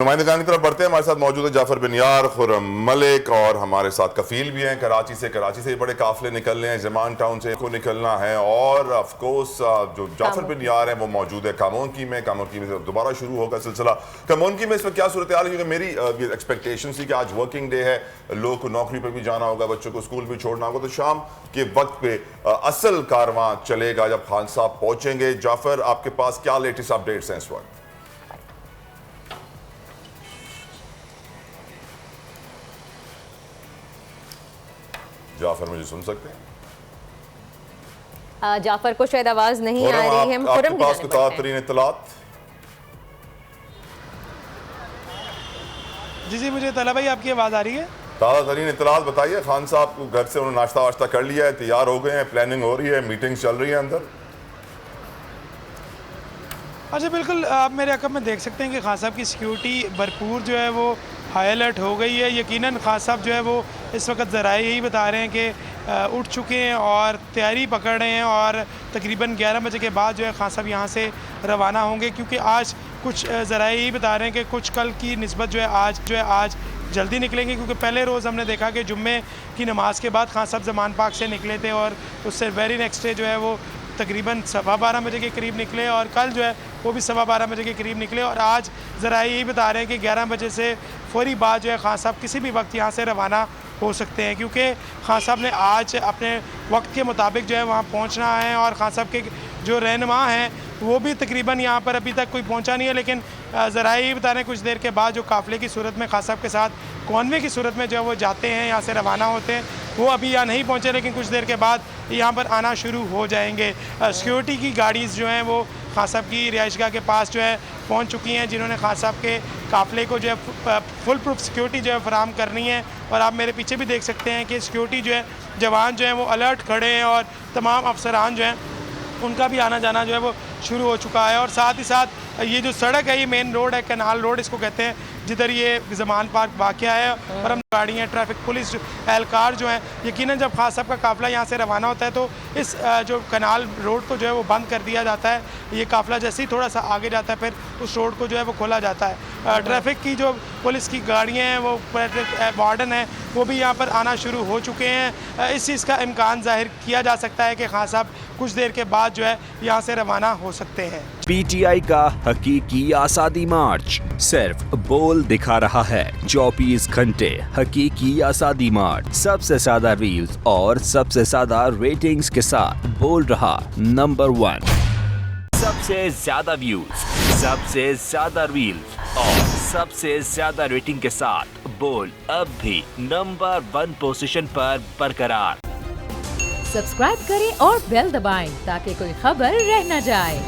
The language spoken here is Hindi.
नुमाइंदगान की तरफ बढ़ते हैं। हमारे साथ मौजूद है जाफर बिन यार, खुर्रम मलिक और हमारे साथ कफील भी हैं। कराची से बड़े काफिले निकल रहे हैं, जमान टाउन से को निकलना है और ऑफ कोर्स जो जाफर बिन यार हैं वो मौजूद है कामोनकी में से दोबारा शुरू होगा सिलसिला। कामोनकी में इसमें क्या सूरत हाल है? क्योंकि मेरी एक्सपेक्टेशन थी कि आज वर्किंग डे है, लोग को नौकरी पर भी जाना होगा, बच्चों को स्कूल भी छोड़ना होगा, तो शाम के वक्त पे असल कारवां चलेगा जब खान साहब पहुंचेंगे। जाफर, आपके पास क्या लेटेस्ट अपडेट्स हैं इस वक्त? जाफर मुझे सुन सकते हैं? जाफर को शायद आवाज नहीं आ रही है। आपके पास कोई ताज़ा तरीन इत्तलात? जी मुझे तला भाई आपकी आवाज आ रही है। ताज़ा तरीन इत्तलात बताइए। खान साहब को घर से उन्होंने नाश्ता वाश्ता कर लिया है, तैयार हो गए हैं, प्लानिंग हो रही है, मीटिंग्स चल रही है अंदर? अच्छा बिल्कुल, आप मेरे अकब में देख सकते हैं कि खान साहब की सिक्योरिटी भरपूर जो है वो हाई अलर्ट हो गई है। यकीनन खान साहब जो है वो इस वक्त ज़राए यही बता रहे हैं कि उठ चुके हैं और तैयारी पकड़ रहे हैं और तकरीबन 11 बजे के बाद जो है खान साहब यहाँ से रवाना होंगे, क्योंकि आज कुछ ज़राए यही बता रहे हैं कि कुछ कल की निस्बत जो है आज जल्दी निकलेंगे, क्योंकि पहले रोज़ हमने देखा कि जुम्मे की नमाज़ के बाद खान साहब ज़मान पाक से निकले थे और उससे वेरी नेक्स्ट डे जो है वो तकरीबन 12:15 बजे के करीब निकले और कल जो है वो भी 12:15 बजे के करीब निकले और आज ज़रा यही बता रहे हैं कि 11 बजे से फौरी बाद जो है खान साहब किसी भी वक्त यहाँ से रवाना हो सकते हैं, क्योंकि खान साहब ने आज अपने वक्त के मुताबिक जो है वहाँ पहुँचना है और खान साहब के जो रहनुमा हैं वो भी तकरीबन यहाँ पर अभी तक कोई पहुँचा नहीं है। लेकिन ज़रा यही बता रहे हैं कुछ देर के बाद जो काफ़िले की सूरत में खान साहब के साथ कॉन्वे की सूरत में जो है वो जाते हैं, यहाँ से रवाना होते हैं, वो अभी यहाँ नहीं पहुँचे, लेकिन कुछ देर के बाद यहाँ पर आना शुरू हो जाएंगे। सिक्योरिटी की गाड़ीज़ जो हैं वो खान साहब की रिहाइशगाह के पास जो है पहुँच चुकी हैं, जिन्होंने खान साहब के काफ़िले को जो है फुल प्रूफ सिक्योरिटी जो है फराहम करनी है। और आप मेरे पीछे भी देख सकते हैं कि सिक्योरिटी जो है जवान जो हैं वो अलर्ट खड़े हैं और तमाम अफसरान जो हैं उनका भी आना जाना जो है वो शुरू हो चुका है। और साथ ही साथ ये जो सड़क है, ये मेन रोड है, कैनाल रोड इसको कहते हैं, जिधर ये जमान पार्क वाक़या है और हम गाड़ियाँ, ट्रैफिक पुलिस एहलकार जो हैं, यकीनन जब खान साहब का काफ़िला यहाँ से रवाना होता है तो इस जो कैनाल रोड को जो है वो बंद कर दिया जाता है। ये काफ़िला जैसे ही थोड़ा सा आगे जाता है फिर उस रोड को जो है वो खोला जाता है। ट्रैफिक की जो पुलिस की गाड़ियाँ हैं वो वार्डन है वो भी यहाँ पर आना शुरू हो चुके हैं। इस चीज़ का इम्कान जाहिर किया जा सकता है कि खान साहब कुछ देर के बाद जो है यहाँ से रवाना हो सकते हैं। PTI का हकीकी आज़ादी मार्च सिर्फ बोल दिखा रहा है। 24 घंटे हकीकी आज़ादी मार्च, सबसे ज्यादा रील्स और सबसे ज्यादा रेटिंग्स के साथ बोल रहा नंबर 1, सबसे ज्यादा व्यूज, सबसे ज्यादा रील्स और सबसे ज्यादा रेटिंग के साथ बोल अब भी नंबर 1 पोजीशन पर बरकरार। सब्सक्राइब करें और बेल दबाएं ताकि कोई खबर रह न जाए।